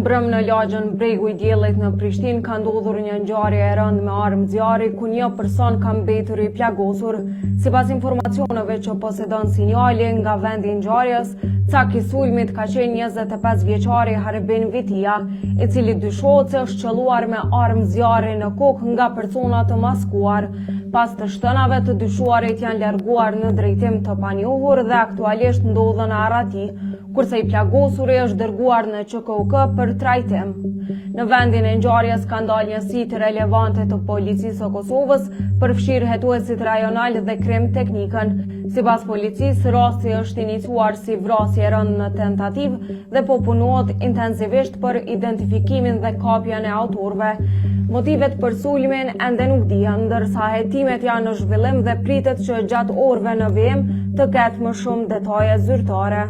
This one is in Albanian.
brëm në lagjën Bregu i Diellit në Prishtinë ka ndodhur një ngjarje e rëndë me armë zjarri ku një person ka mbetur i plagosur. Sipas informacioneve që posedon sinjali nga vendi i ngjarjes, cak i sulmit ka qenë 25 vjeçari Harbin Vitia, i cili dyshohet se është qelluar me armë zjarri në kokë nga persona të maskuar. Pas të shtënave të dyshuarit janë larguar në drejtim të panjohur dhe aktualisht ndodhen në Arati, kurse i plagosuri është dërguar në QKUK për trajtim. Në vendin e ngjarjes ka ndalë njësi të relevante të policisë së Kosovës, përfshirë hetuesit rajonal dhe krim teknikën. Sipas policisë, rasti është iniciuar si vrasje rënd në tentativë dhe po punohet intensivisht për identifikimin dhe kapjen e autorëve. Motivet për sulmin ende nuk dihen, ndërsa hetimet janë në zhvillim dhe pritet që gjatë orëve në vijim të ketë më shumë detaje zyrtare.